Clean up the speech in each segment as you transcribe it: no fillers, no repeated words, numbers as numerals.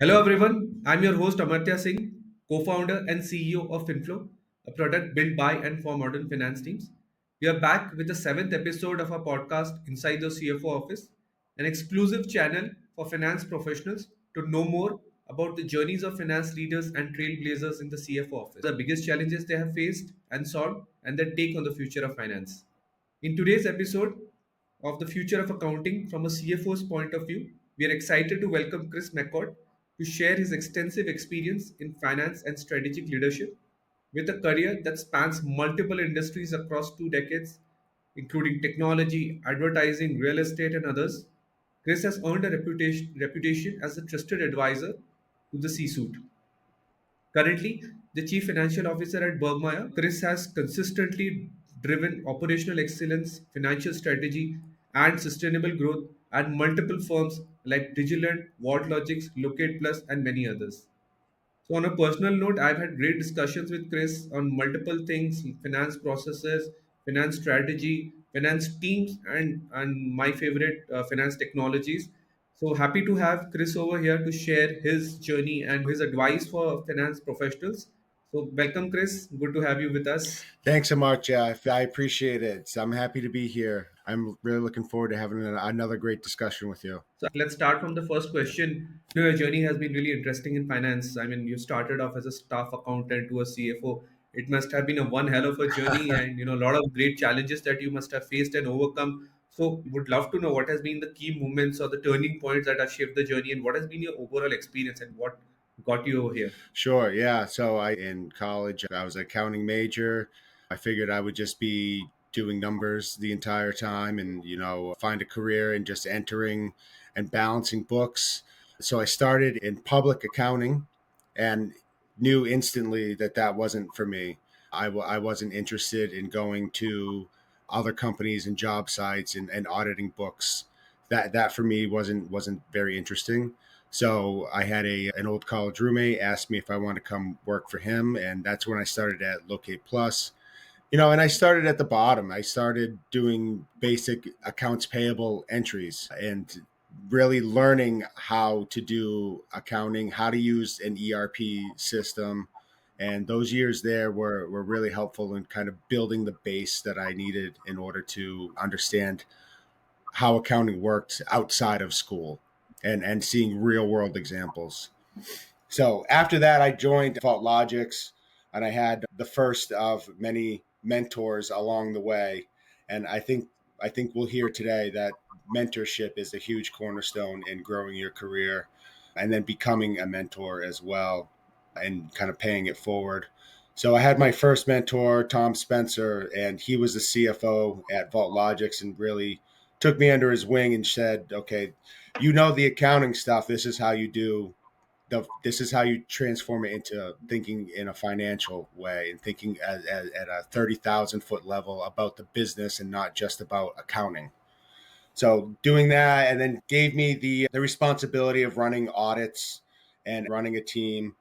Hello everyone, I'm your host Amartya Singh, co-founder and CEO of Inflow, a product built by and for modern finance teams. We are back with the seventh episode of our podcast Inside the CFO Office, an exclusive channel for finance professionals to know more about the journeys of finance leaders and trailblazers in the CFO office, the biggest challenges they have faced and solved, and their take on the future of finance. In today's episode of the future of accounting from a CFO's point of view, we are excited to welcome Chris McCourt to share his extensive experience in finance and strategic leadership. With a career that spans multiple industries across 2 decades, including technology, advertising, real estate, and others, Chris has earned a reputation as a trusted advisor to the C suite. Currently, the Chief Financial Officer at Bergmeyer, Chris has consistently driven operational excellence, financial strategy, and sustainable growth at multiple firms like Digilant, VaultLogix, Locate Plus, and many others. So, on a personal note, I've had great discussions with Chris on multiple things: finance processes, finance strategy, finance teams, and my favorite finance technologies. So happy to have Chris over here to share his journey and his advice for finance professionals. So, welcome, Chris. Good to have you with us. Thanks so much. I appreciate it. So I'm happy to be here. I'm really looking forward to having another great discussion with you. So, let's start from the first question. Your journey has been really interesting in finance. I mean, you started off as a staff accountant to a CFO. It must have been a one hell of a journey, and a lot of great challenges that you must have faced and overcome. So, would love to know what has been the key moments or the turning points that have shaped the journey, and what has been your overall experience and what got you over here. Sure. Yeah. So in college, I was an accounting major. I figured I would just be doing numbers the entire time and, find a career in just entering and balancing books. So I started in public accounting and knew instantly that that wasn't for me. I wasn't interested in going to other companies and job sites and auditing books. That for me wasn't very interesting. So I had an old college roommate ask me if I want to come work for him, and that's when I started at Locate Plus. And I started at the bottom. I started doing basic accounts payable entries and really learning how to do accounting, how to use an ERP system. And those years there were really helpful in kind of building the base that I needed in order to understand how accounting worked outside of school and seeing real world examples. So after that, I joined VaultLogix, and I had the first of many mentors along the way. And I think we'll hear today that mentorship is a huge cornerstone in growing your career and then becoming a mentor as well and kind of paying it forward. So I had my first mentor, Tom Spencer, and he was the CFO at VaultLogix and really took me under his wing and said, okay, the accounting stuff. This is how you transform it into thinking in a financial way and thinking at a 30,000 foot level about the business and not just about accounting. So doing that, and then gave me the responsibility of running audits and running a team.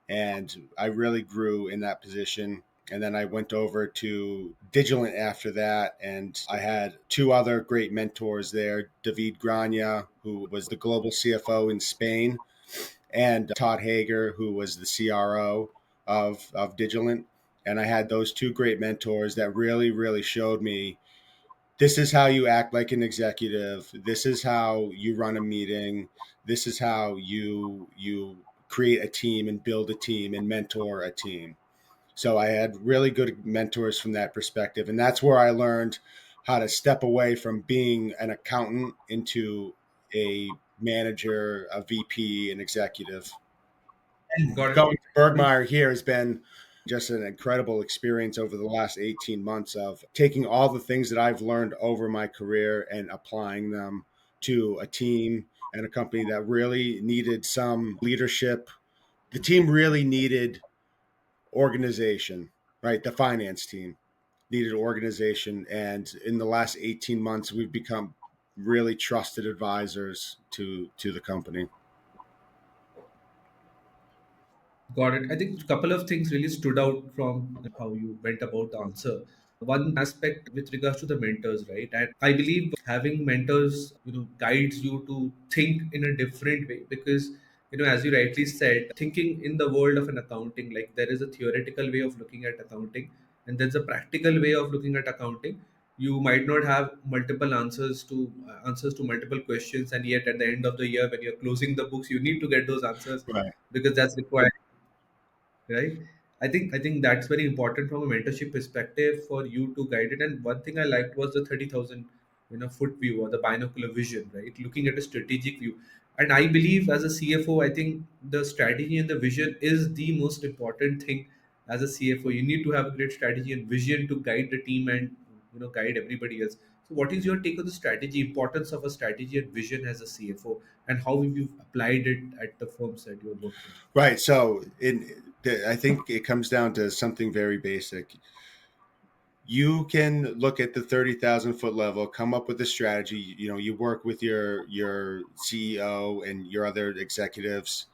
And I really grew in that position. And then I went over to Digilant after that. And I had two other great mentors there, David Grania, who was the global CFO in Spain, and Todd Hager, who was the CRO of Digilant. And I had those two great mentors that really, really showed me this is how you act like an executive. This is how you run a meeting. This is how you create a team and build a team and mentor a team. So I had really good mentors from that perspective. And that's where I learned how to step away from being an accountant into a manager, a VP, an executive. And Got going to it. Bergmeyer here has been just an incredible experience over the last 18 months of taking all the things that I've learned over my career and applying them to a team and a company that really needed some leadership. The team really needed organization, right? The finance team needed organization. And in the last 18 months, we've become really trusted advisors to the company. Got it. I think a couple of things really stood out from how you went about the answer. One aspect with regards to the mentors, right? And I believe having mentors, guides you to think in a different way because as you rightly said, thinking in the world of an accounting, like there is a theoretical way of looking at accounting, and there's a practical way of looking at accounting. You might not have multiple answers to multiple questions, and yet at the end of the year, when you're closing the books, you need to get those answers Right. because that's required, right? I think that's very important from a mentorship perspective for you to guide it. And one thing I liked was the 30,000 foot view, or the binocular vision, right? Looking at a strategic view. And I believe as a CFO, I think the strategy and the vision is the most important thing. As a CFO, you need to have a great strategy and vision to guide the team and guide everybody else. So what is your take on the strategy, importance of a strategy and vision as a CFO, and how have you applied it at the firms that you have worked in? Right. So I think it comes down to something very basic. You can look at the 30,000 foot level, come up with a strategy. You work with your CEO and your other executives,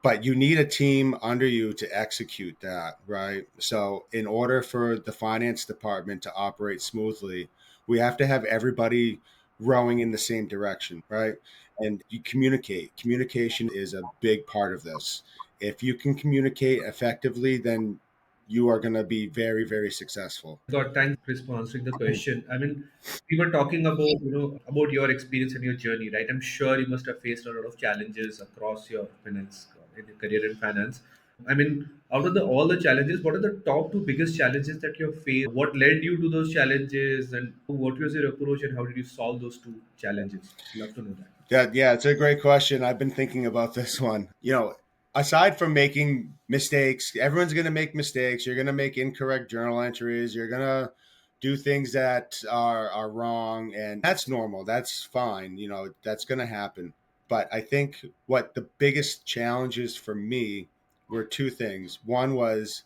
but you need a team under you to execute that, right? So in order for the finance department to operate smoothly, we have to have everybody rowing in the same direction, right? And you communicate. Communication is a big part of this. If you can communicate effectively, then you are going to be very, very successful. God, thanks, Chris, for answering the question. I mean, we were talking about about your experience and your journey, right? I'm sure you must have faced a lot of challenges across your finance in your career in finance. I mean, out of all the challenges, what are the top two biggest challenges that you have faced? What led you to those challenges, and what was your approach, and how did you solve those two challenges? Love to know that. Yeah, it's a great question. I've been thinking about this one. Aside from making mistakes, everyone's going to make mistakes. You're going to make incorrect journal entries. You're going to do things that are wrong, and that's normal. That's fine. That's going to happen. But I think what the biggest challenges for me were two things. One was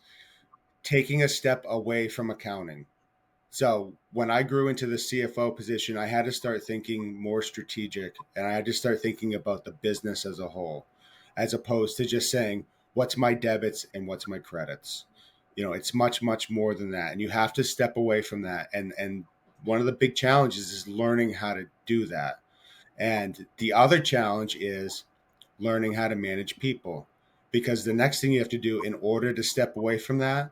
taking a step away from accounting. So when I grew into the CFO position, I had to start thinking more strategic, and I had to start thinking about the business as a whole, as opposed to just saying, what's my debits and what's my credits? It's much, much more than that. And you have to step away from that. And one of the big challenges is learning how to do that. And the other challenge is learning how to manage people. Because the next thing you have to do in order to step away from that,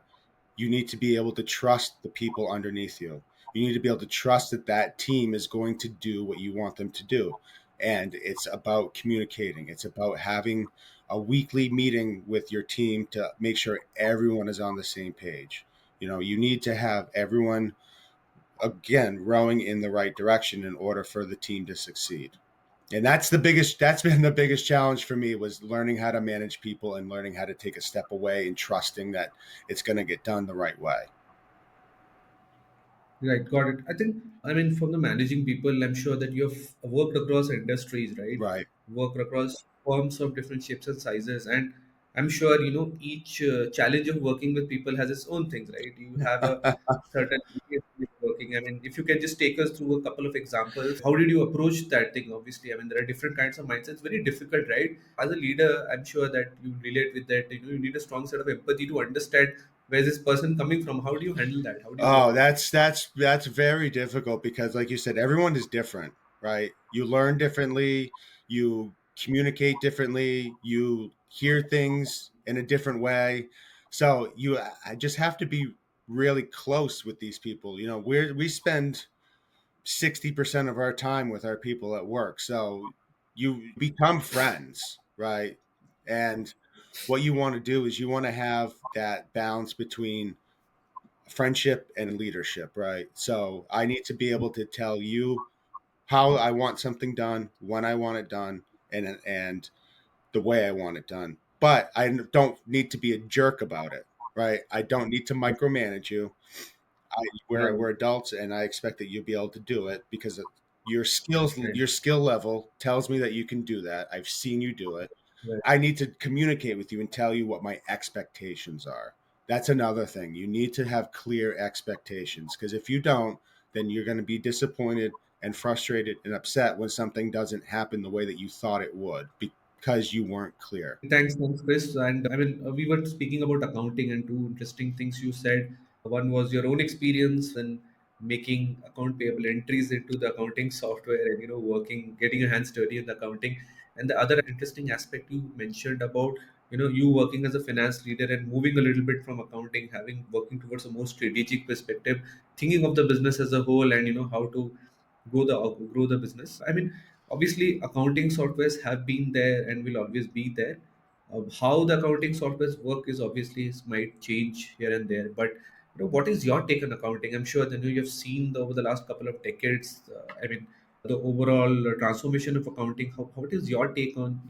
you need to be able to trust the people underneath you. You need to be able to trust that that team is going to do what you want them to do. And it's about communicating. It's about having a weekly meeting with your team to make sure everyone is on the same page. You need to have everyone, again, rowing in the right direction in order for the team to succeed. And that's been the biggest challenge for me, was learning how to manage people and learning how to take a step away and trusting that it's going to get done the right way. Right, got it. I mean, from the managing people, I'm sure that you have worked across industries, right? Right. Worked across firms of different shapes and sizes, and I'm sure each challenge of working with people has its own things, right? You have a certain way of working. I mean, if you can just take us through a couple of examples, how did you approach that thing? Obviously, I mean, there are different kinds of mindsets. Very difficult, right? As a leader, I'm sure that you relate with that. You need a strong set of empathy to understand where's this person coming from. How do you handle that? How do you work Oh, with that? that's very difficult because, like you said, everyone is different, right? You learn differently, you communicate differently, you hear things in a different way. So I just have to be really close with these people. We spend 60% of our time with our people at work. So you become friends, right? And what you want to do is you want to have that balance between friendship and leadership, right? So I need to be able to tell you how I want something done, when I want it done, and the way I want it done. But I don't need to be a jerk about it, right? I don't need to micromanage you. Right, We're adults, and I expect that you'll be able to do it because right, your skill level tells me that you can do that. I've seen you do it. right. I need to communicate with you and tell you what my expectations are. That's another thing. You need to have clear expectations, because if you don't, then you're going to be disappointed and frustrated and upset when something doesn't happen the way that you thought it would because you weren't clear. Thanks, Chris. And I mean, we were speaking about accounting, and two interesting things you said. One was your own experience, and making account payable entries into the accounting software, and working, getting your hands dirty in the accounting. And the other interesting aspect you mentioned about, you working as a finance leader and moving a little bit from accounting, having working towards a more strategic perspective, thinking of the business as a whole, and how to grow the business. I mean, obviously, accounting softwares have been there and will always be there. How the accounting softwares work is obviously might change here and there, but what is your take on accounting? I'm sure that you have seen over the last couple of decades. I mean, the overall transformation of accounting. What is your take on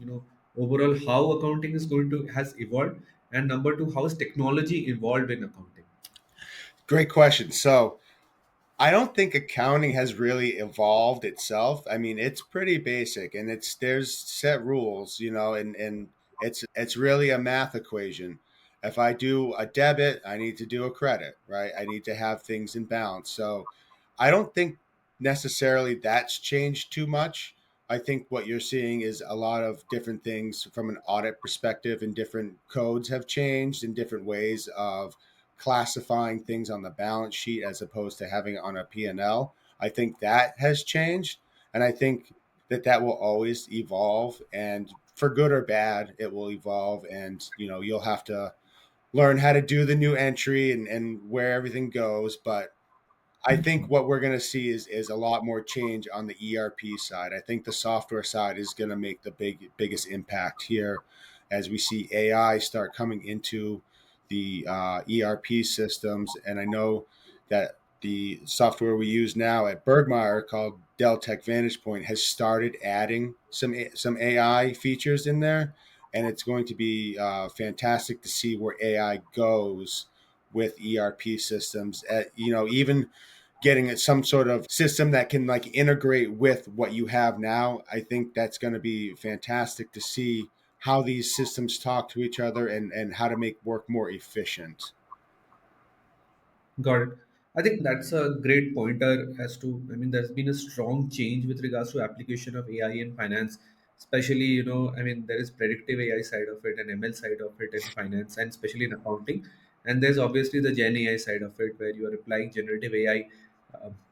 overall how accounting is going to has evolved, and number two, how is technology evolved in accounting? Great question. So I don't think accounting has really evolved itself. I mean, it's pretty basic and there's set rules, and it's really a math equation. If I do a debit, I need to do a credit, right? I need to have things in balance. So I don't think necessarily that's changed too much. I think what you're seeing is a lot of different things from an audit perspective, and different codes have changed in different ways of classifying things on the balance sheet as opposed to having it on a P&L. I think that has changed, and I think that that will always evolve, and for good or bad it will evolve, and you'll have to learn how to do the new entry and where everything goes. But I think what we're going to see is a lot more change on the ERP side. I think the software side is going to make the biggest impact here as we see AI start coming into the ERP systems. And I know that the software we use now at Bergmeyer called Dell Tech Vantage Point has started adding some AI features in there, and it's going to be fantastic to see where AI goes with ERP systems. Even getting some sort of system that can like integrate with what you have now. I think that's going to be fantastic to see how these systems talk to each other, and how to make work more efficient. Got it. I think that's a great pointer as to, I mean, there's been a strong change with regards to application of AI in finance, especially, I mean, there is predictive AI side of it and ML side of it in finance, and especially in accounting. And there's obviously the Gen AI side of it where you are applying generative AI,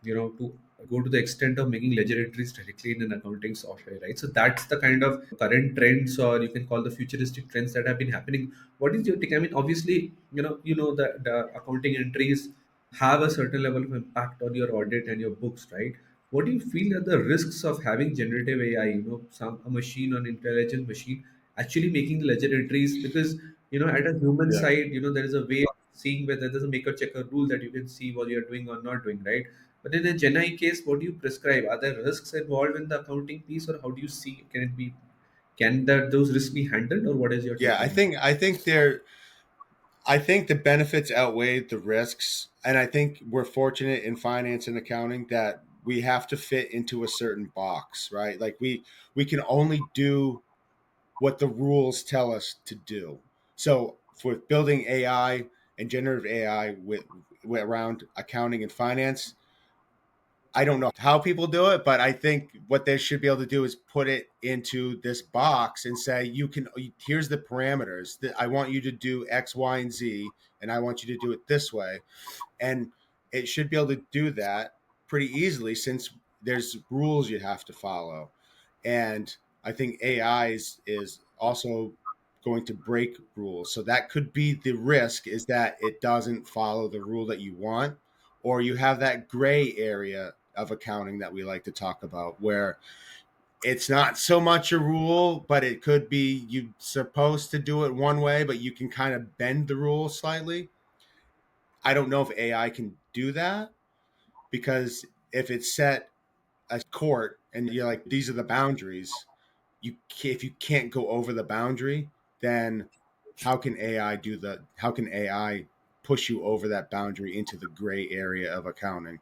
to go to the extent of making ledger entries directly in an accounting software, right? So that's the kind of current trends, or you can call the futuristic trends that have been happening. What is your take? I mean, obviously, that the accounting entries have a certain level of impact on your audit and your books, right? What do you feel are the risks of having generative AI, some a machine, an intelligent machine, actually making the ledger entries? Because at a human Yeah. side, there is a way of seeing whether there's a make or checker rule that you can see what you're doing or not doing, right? But in a Gen AI case, what do you prescribe? Are there risks involved in the accounting piece, or how do you see? Can that those risks be handled, or what is your Yeah, take I on it? think I think there I think the benefits outweigh the risks, and I think we're fortunate in finance and accounting that we have to fit into a certain box, right? Like we can only do what the rules tell us to do. So for building AI and generative AI with around accounting and finance, I don't know how people do it, but I think what they should be able to do is put it into this box and say, here's the parameters that I want you to do X, Y, and Z, and I want you to do it this way. And it should be able to do that pretty easily, since there's rules you have to follow. And I think AI is also going to break rules. So that could be the risk, is that it doesn't follow the rule that you want, or you have that gray area of accounting that we like to talk about, where it's not so much a rule, but it could be you supposed to do it one way, but you can kind of bend the rule slightly. I don't know if AI can do that, because if it's set a court and you're like, these are the boundaries, if you can't go over the boundary, then how can AI push you over that boundary into the gray area of accounting?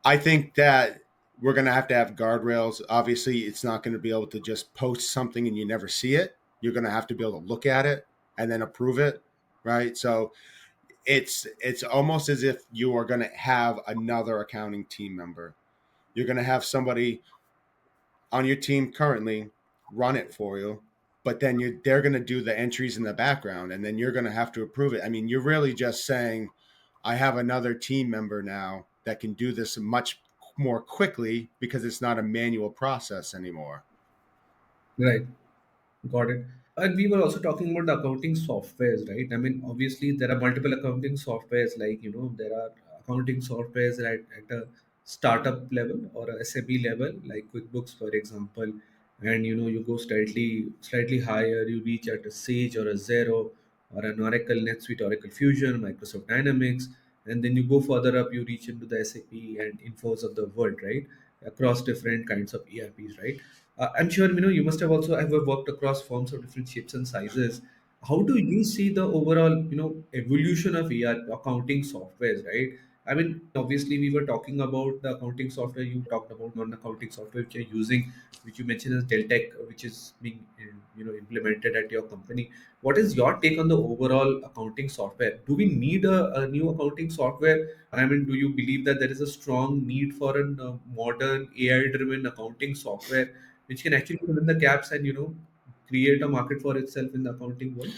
I think that we're going to have guardrails. Obviously, it's not going to be able to just post something and you never see it. You're going to have to be able to look at it and then approve it, right? So it's almost as if you are going to have another accounting team member. You're going to have somebody on your team currently run it for you, but then they're going to do the entries in the background, and then you're going to have to approve it. I mean, you're really just saying, I have another team member now that can do this much more quickly because it's not a manual process anymore. Right. Got it. And we were also talking about the accounting softwares, right? I mean, obviously there are multiple accounting softwares, like there are accounting softwares at a startup level or a SME level, like QuickBooks, for example. And you go slightly higher, you reach at a Sage or a Zero or an Oracle NetSuite, Oracle Fusion, Microsoft Dynamics, and then you go further up, you reach into the SAP and Infos of the world, right? Across different kinds of ERPs, right? I'm sure you must have also ever worked across firms of different shapes and sizes. How do you see the overall evolution of ER accounting softwares, right? I mean, obviously we were talking about the accounting software. You talked about non-accounting software which you're using, which you mentioned as Deltec, which is being implemented at your company. What is your take on the overall accounting software? Do we need a new accounting software? I mean, do you believe that there is a strong need for a modern AI-driven accounting software which can actually fill in the gaps and create a market for itself in the accounting world?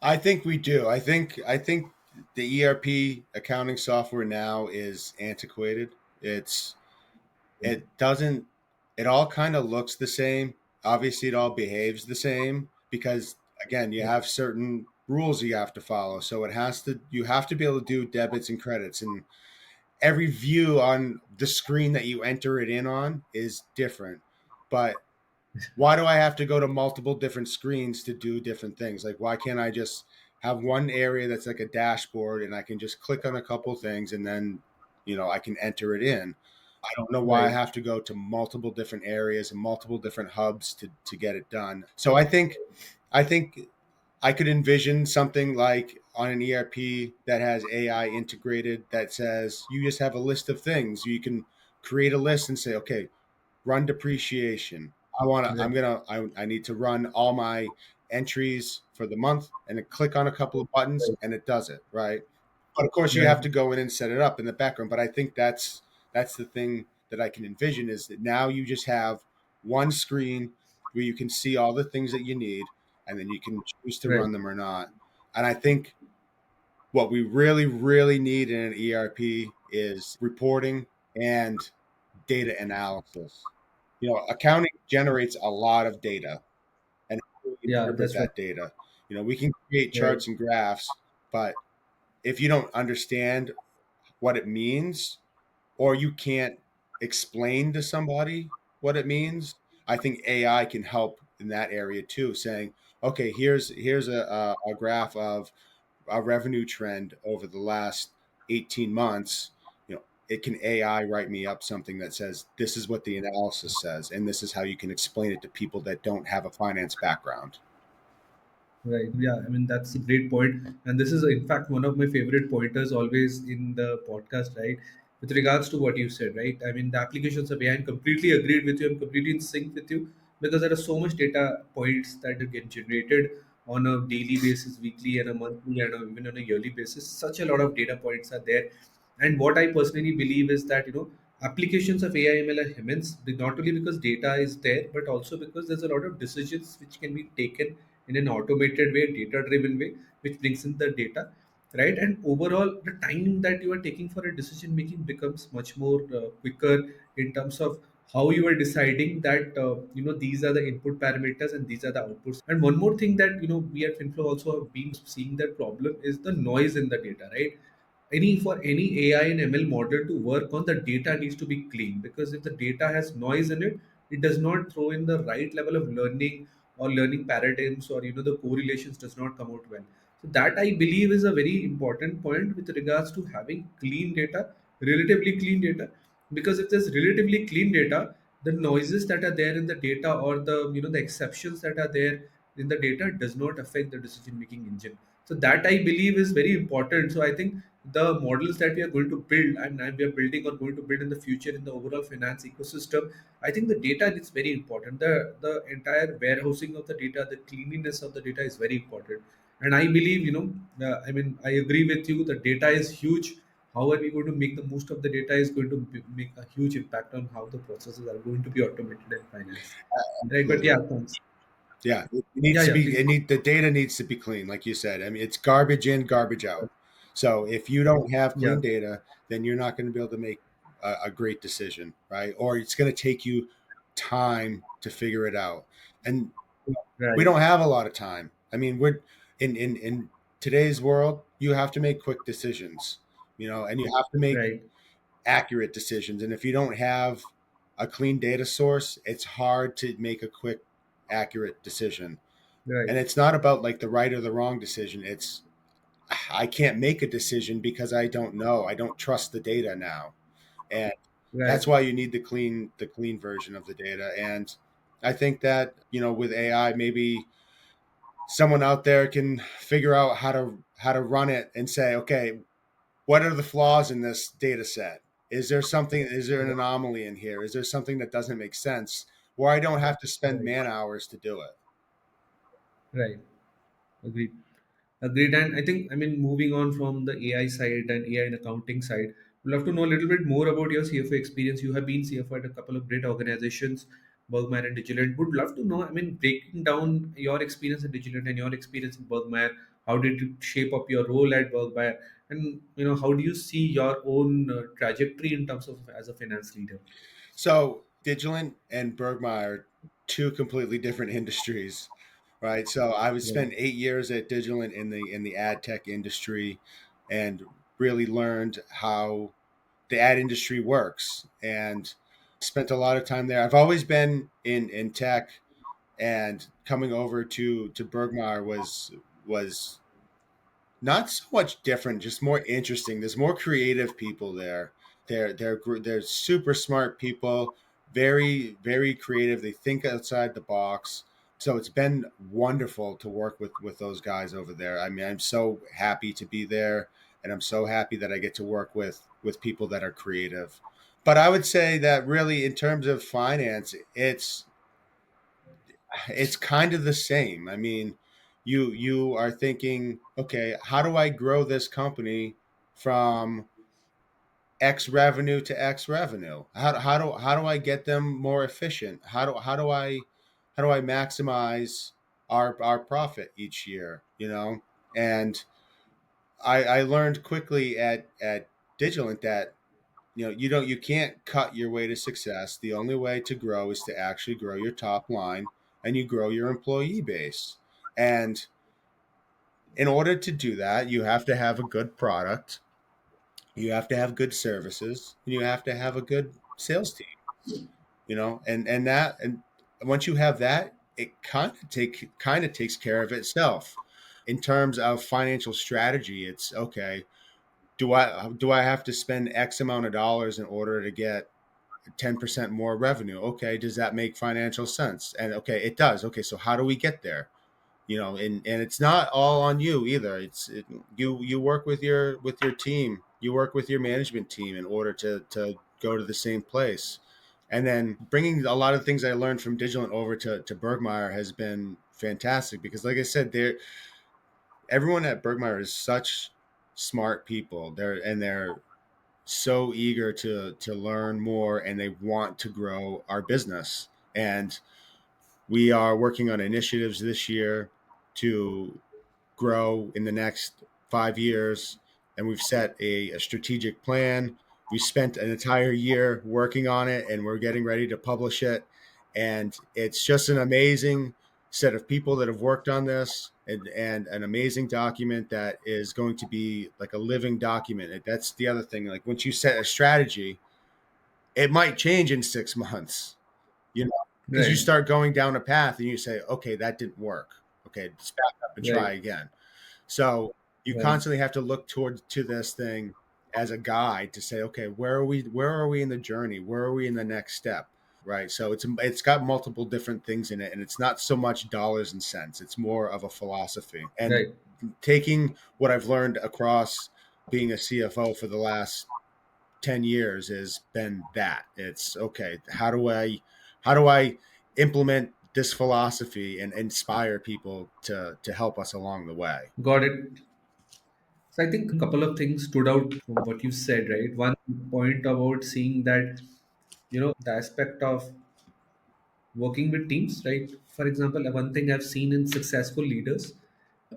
I think we do. I think the ERP accounting software now is antiquated. It doesn't it all kind of looks the same. Obviously it all behaves the same because again, you Right, have certain rules you have to follow. So you have to be able to do debits and credits, and every view on the screen that you enter it in on is different. But why do I have to go to multiple different screens to do different things? Like, why can't I just have one area that's like a dashboard and I can just click on a couple things and then, I can enter it in? I don't know why I right, have to go to multiple different areas and multiple different hubs to get it done. So I think I could envision something like on an ERP that has AI integrated that says you just have a list of things. You can create a list and say, okay, run depreciation. right, I need to run all my entries for the month and then click on a couple of buttons right, and it does it, right? But of course you right, have to go in and set it up in the background. But I think that's the thing that I can envision is that now you just have one screen where you can see all the things that you need and then you can choose to right. run them or not. And I think what we really, really need in an ERP is reporting and data analysis. Accounting generates a lot of data and how do we Yeah, interpret that's right. that data. We can create Right, charts and graphs, but if you don't understand what it means or you can't explain to somebody what it means, I think AI can help in that area too, saying, okay, here's a graph of a revenue trend over the last 18 months. It can AI write me up something that says this is what the analysis says and this is how you can explain it to people that don't have a finance background. right. Yeah, I mean that's a great point, and this is in fact one of my favorite pointers always in the podcast, right? With regards to what you said, right? I mean the applications of AI, completely agreed with you. I'm completely in sync with you because there are so much data points that get generated on a daily basis, weekly, and a monthly, and even on a yearly basis. Such a lot of data points are there, and what I personally believe is that applications of AI ML are immense, not only because data is there, but also because there's a lot of decisions which can be taken in an automated way, data driven way, which brings in the data, right? And overall, the time that you are taking for a decision making becomes much more quicker in terms of how you are deciding that these are the input parameters and these are the outputs. And one more thing that we at Finflow also have been seeing that problem is the noise in the data, right? For any AI and ML model to work on, the data needs to be clean, because if the data has noise in it, it does not throw in the right level of learning or learning paradigms, or the correlations does not come out well. So that I believe is a very important point with regards to having clean data, relatively clean data, because if there's relatively clean data, the noises that are there in the data, or the exceptions that are there in the data, does not affect the decision making engine. So that I believe is very important. So I think the models that we are going to build, and we are building or going to build in the future in the overall finance ecosystem, I think the data is very important. The entire warehousing of the data, the cleanliness of the data is very important. And I believe, I mean, I agree with you. The data is huge. How are we going to make the most of the data is going to make a huge impact on how the processes are going to be automated in finance. Right? But yeah, Absolutely. thanks. Yeah, it Yeah, needs to yeah, be. please. The data needs to be clean, like you said. I mean, it's garbage in, garbage out. So if you don't have Yeah. clean data, then you're not going to be able to make a great decision, right? Or it's going to take you time to figure it out. And we Right. don't have a lot of time. I mean, we're in today's world, you have to make quick decisions, and you have to make Right. accurate decisions. And if you don't have a clean data source, it's hard to make a quick, accurate decision. Right. And it's not about like the right or the wrong decision. It's I can't make a decision because I don't know. I don't trust the data now. And Right. that's why you need the clean version of the data. And I think that, with AI, maybe someone out there can figure out how to run it and say, okay, what are the flaws in this data set? Is there an anomaly in here? Is there something that doesn't make sense where I don't have to spend Right. man hours to do it? Right. Agreed. Agreed. And I think, I mean, moving on from the AI side and AI and accounting side, would love to know a little bit more about your CFO experience. You have been CFO at a couple of great organizations, Bergmeyer and Digilant. Would love to know, I mean, breaking down your experience at Digilant and your experience in Bergmeyer, how did it shape up your role at Bergmeyer? And, how do you see your own trajectory in terms of as a finance leader? So Digilant and Bergmeyer, two completely different industries, right? So I would Right. spend 8 years at Digilant in the ad tech industry, and really learned how the ad industry works, and spent a lot of time there. I've always been in tech, and coming over to Bergmeyer was not so much different, just more interesting. There's more creative people there. They're super smart people, very very creative. They think outside the box. So it's been wonderful to work with those guys over there. I mean, I'm so happy to be there, and I'm so happy that I get to work with people that are creative. But I would say that really, in terms of finance, it's kind of the same. I mean, you are thinking, okay, how do I grow this company from X revenue to X revenue? How do I get them more efficient? How do I maximize our profit each year? And I learned quickly at Digilant that you can't cut your way to success. The only way to grow is to actually grow your top line, and you grow your employee base. And in order to do that, you have to have a good product, you have to have good services, and you have to have a good sales team. And once you have that, it kind of takes care of itself. In terms of financial strategy, it's okay. Do I have to spend X amount of dollars in order to get 10% more revenue? Okay, does that make financial sense? And okay, it does. Okay, so how do we get there? And it's not all on you either. You work with your team, you work with your management team in order to go to the same place. And then bringing a lot of things I learned from Digilant over to Bergmeyer has been fantastic, because like I said, everyone at Bergmeyer is such smart people. They're so eager to learn more, and they want to grow our business. And we are working on initiatives this year to grow in the next 5 years, and we've set a strategic plan. We spent an entire year working on it, and we're getting ready to publish it. And it's just an amazing set of people that have worked on this, and an amazing document that is going to be like a living document. That's the other thing. Like, once you set a strategy, it might change in 6 months, you know, because you Right. start going down a path and you say, okay, that didn't work. Okay, let's back up and try Right. again. So you Right. constantly have to look towards to this thing as a guide to say, okay, where are we in the journey? Where are we in the next step? Right. So it's got multiple different things in it, and it's not so much dollars and cents. It's more of a philosophy. And Right. taking what I've learned across being a CFO for the last 10 years has been that it's okay, how do I implement this philosophy and inspire people to help us along the way. Got it. So I think a couple of things stood out from what you said, right? One point about seeing that, the aspect of working with teams, right? For example, one thing I've seen in successful leaders,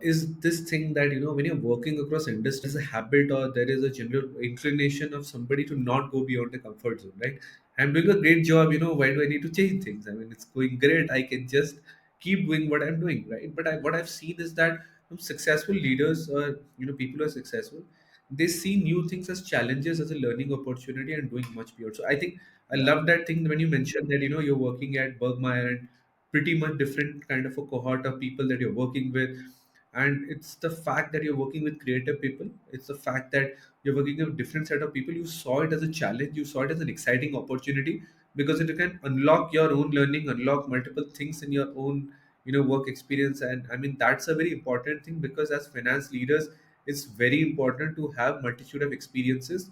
is this thing that when you're working across industries, a habit or there is a general inclination of somebody to not go beyond the comfort zone, right? I'm doing a great job, why do I need to change things? I mean, it's going great, I can just keep doing what I'm doing, right? But what I've seen is that some successful leaders, or people who are successful, they see new things as challenges, as a learning opportunity, and doing much beyond. So I think I Yeah. love that thing when you mentioned that you're working at Bergmeyer, and pretty much different kind of a cohort of people that you're working with. And it's the fact that you're working with creative people, it's the fact that you're working with a different set of people. You saw it as a challenge, you saw it as an exciting opportunity, because it can unlock your own learning, unlock multiple things in your own work experience. And I mean, that's a very important thing, because as finance leaders, it's very important to have multitude of experiences.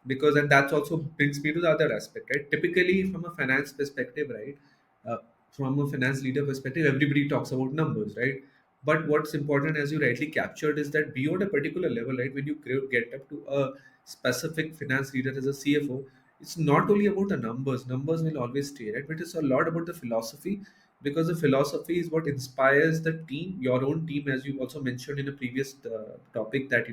Because and that's also brings me to the other aspect, right? Typically from a finance perspective, right, uh, from a finance leader perspective, everybody talks about numbers, right? But what's important, as you rightly captured, is that beyond a particular level, right, when you get up to a specific finance leader as a CFO, it's not only about the numbers. Numbers will always stay, right? But it's a lot about the philosophy, because the philosophy is what inspires the team, your own team, as you also mentioned in a previous topic, that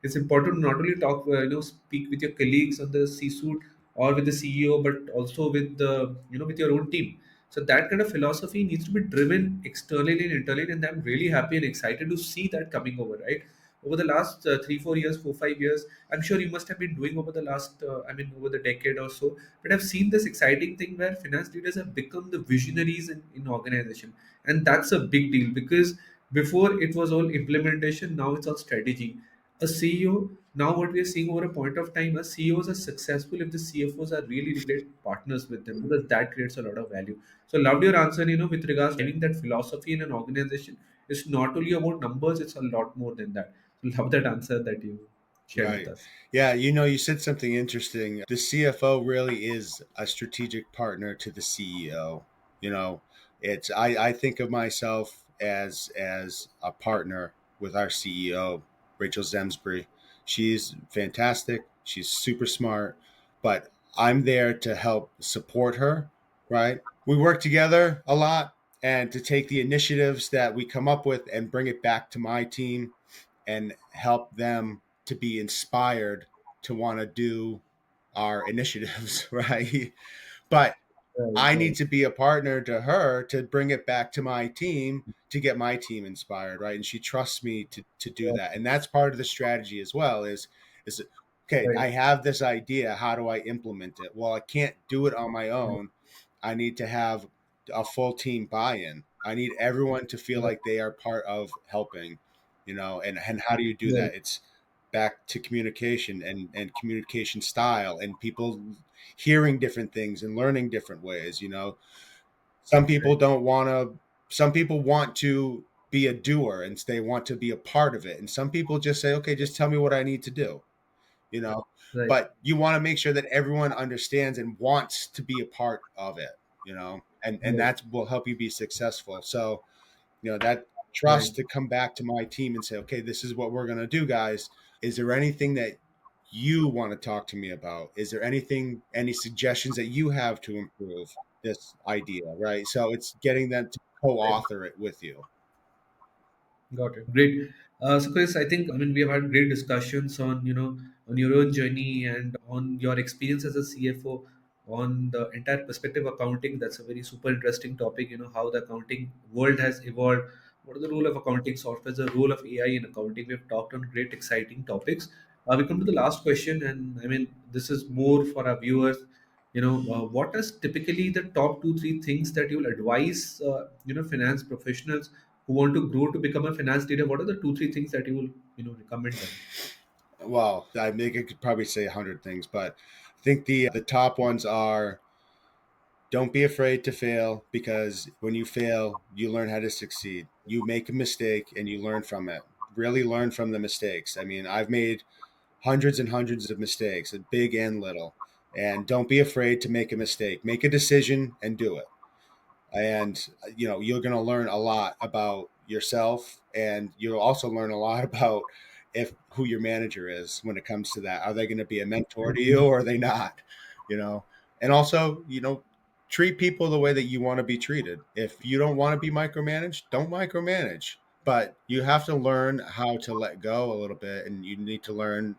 it's important to not only talk, speak with your colleagues on the C-suite or with the CEO, but also with the, with your own team. So that kind of philosophy needs to be driven externally and internally, and I'm really happy and excited to see that coming over, right? Over the last 3, 4 years, 4, 5 years, I'm sure you must have been doing over the last, I mean, over the decade or so. But I've seen this exciting thing where finance leaders have become the visionaries in organization, and that's a big deal, because before it was all implementation, now it's all strategy. A CEO, now what we are seeing over a point of time, as CEOs are successful if the CFOs are really great partners with them, because that creates a lot of value. So loved your answer, with regards to having that philosophy in an organization. It's not only about numbers, it's a lot more than that. So love that answer that you shared with Right. us. Yeah, you said something interesting. The CFO really is a strategic partner to the CEO. You know, it's I think of myself as a partner with our CEO, Rachel Zemsbury. She's fantastic. She's super smart, but I'm there to help support her, right? We work together a lot and to take the initiatives that we come up with and bring it back to my team and help them to be inspired to want to do our initiatives, right? But Right, I need right, to be a partner to her to bring it back to my team to get my team inspired, right? And she trusts me to do right, that. And that's part of the strategy as well is okay, right, I have this idea, how do I implement it? Well, I can't do it on my right, own. I need to have a full team buy-in. I need everyone to feel right, like they are part of helping, and how do you do right, that? It's back to communication and communication style and people hearing different things and learning different ways. Some people right, don't want to, some people want to be a doer and they want to be a part of it. And some people just say, okay, just tell me what I need to do, you know, right, but you want to make sure that everyone understands and wants to be a part of it, and right, that will help you be successful. So, that right, trust to come back to my team and say, okay, this is what we're going to do, guys. Is there anything that you want to talk to me about? Is there any suggestions that you have to improve this idea? Right. So it's getting them to co right. author it with you. Got it. Great. So, Chris, I think, I mean, we have had great discussions on, on your own journey and on your experience as a CFO, on the entire perspective of accounting. That's a very super interesting topic, how the accounting world has evolved. What is the role of accounting software, the role of AI in accounting? We've talked on great, exciting topics. We come to the last question, and I mean, this is more for our viewers. What is typically the top 2, 3 things that you'll advise, finance professionals who want to grow to become a finance leader? What are the 2, 3 things that you will recommend them? Well, I think I could probably say 100 things, but I think the top ones are don't be afraid to fail because when you fail, you learn how to succeed. You make a mistake and you learn from it. Really learn from the mistakes. I mean, I've made hundreds and hundreds of mistakes, big and little. And don't be afraid to make a mistake. Make a decision and do it. And you're going to learn a lot about yourself, and you'll also learn a lot about if who your manager is when it comes to that. Are they going to be a mentor to you Mhm. or are they not? You know, and also treat people the way that you want to be treated. If you don't want to be micromanaged, don't micromanage. but you have to learn how to let go a little bit, and you need to learn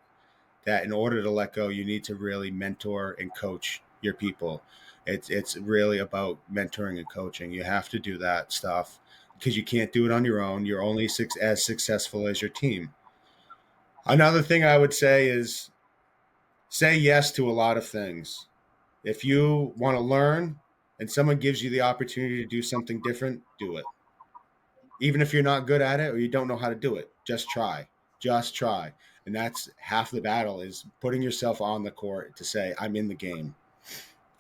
that in order to let go, you need to really mentor and coach your people. It's really about mentoring and coaching. You have to do that stuff because you can't do it on your own. You're only as successful as your team. Another thing I would say is say yes to a lot of things. If you want to learn and someone gives you the opportunity to do something different, do it. Even if you're not good at it or you don't know how to do it, just try. Just try. And that's half the battle is putting yourself on the court to say, I'm in the game.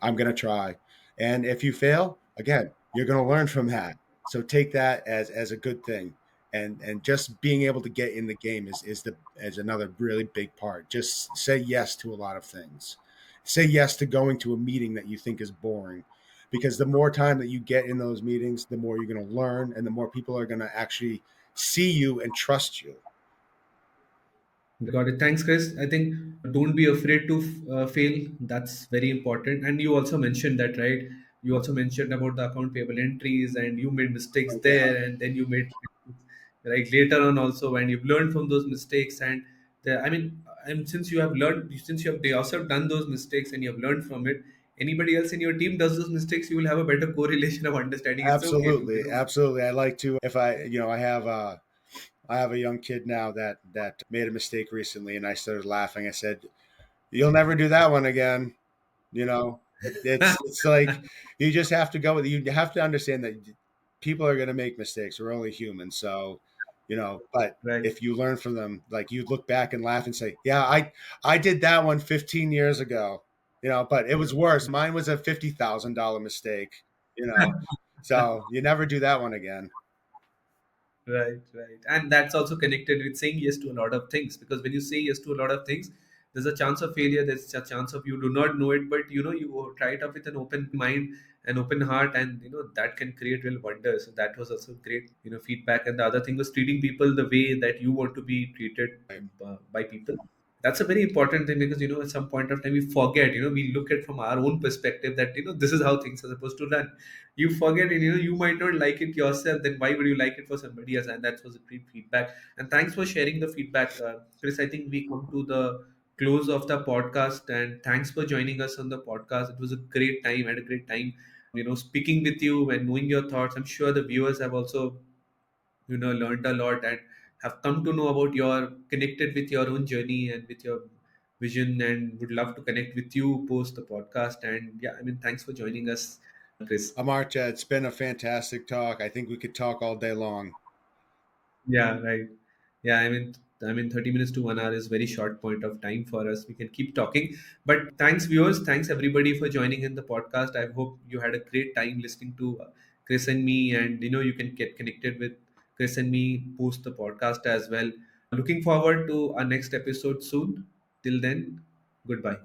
I'm going to try. And if you fail, again, you're going to learn from that. So take that as a good thing. And just being able to get in the game is another really big part. Just say yes to a lot of things. Say yes to going to a meeting that you think is boring, because the more time that you get in those meetings, the more you're going to learn, and the more people are going to actually see you and trust you. Got it. Thanks, Chris. I think don't be afraid to fail. That's very important. And you also mentioned that, right? You also mentioned about the account payable entries, and you made mistakes Oh, yeah. there, and then you made right later on also, and you've learned from those mistakes. And I mean, and since you have learned, since you have yourself done those mistakes and you have learned from it, anybody else in your team does those mistakes, you will have a better correlation of understanding. It's okay to, Absolutely, absolutely. I like to if I I have a young kid now that made a mistake recently, and I started laughing. I said, "You'll never do that one again." It's like you just have to go with it. You have to understand that people are going to make mistakes. We're only human, so But right. if you learn from them, like you look back and laugh and say, "Yeah, I did that one 15 years ago." But it was worse. Mine was a $50,000 mistake. So you never do that one again. Right, right. And that's also connected with saying yes to a lot of things. Because when you say yes to a lot of things, there's a chance of failure, there's a chance of you do not know it, but you try it up with an open mind, an open heart, and that can create real wonders. So that was also great, feedback. And the other thing was treating people the way that you want to be treated Right. by people. That's a very important thing because at some point of time we forget, we look at from our own perspective that this is how things are supposed to run. You forget it, you might not like it yourself, then why would you like it for somebody else? And that was a great feedback, and thanks for sharing the feedback, Chris. I think we come to the close of the podcast, and thanks for joining us on the podcast. It was a great time. I had a great time speaking with you and knowing your thoughts. I'm sure the viewers have also learned a lot and have come to know about your connected with your own journey and with your vision, and would love to connect with you post the podcast. And yeah, I mean, thanks for joining us, Chris. Amartya, it's been a fantastic talk. I think we could talk all day long. Yeah, right. Yeah, I mean, 30 minutes to 1 hour is very short point of time for us. We can keep talking. But thanks, viewers. Thanks, everybody, for joining in the podcast. I hope you had a great time listening to Chris and me. And, you can get connected with Chris and me post the podcast as well. Looking forward to our next episode soon. Till then, goodbye.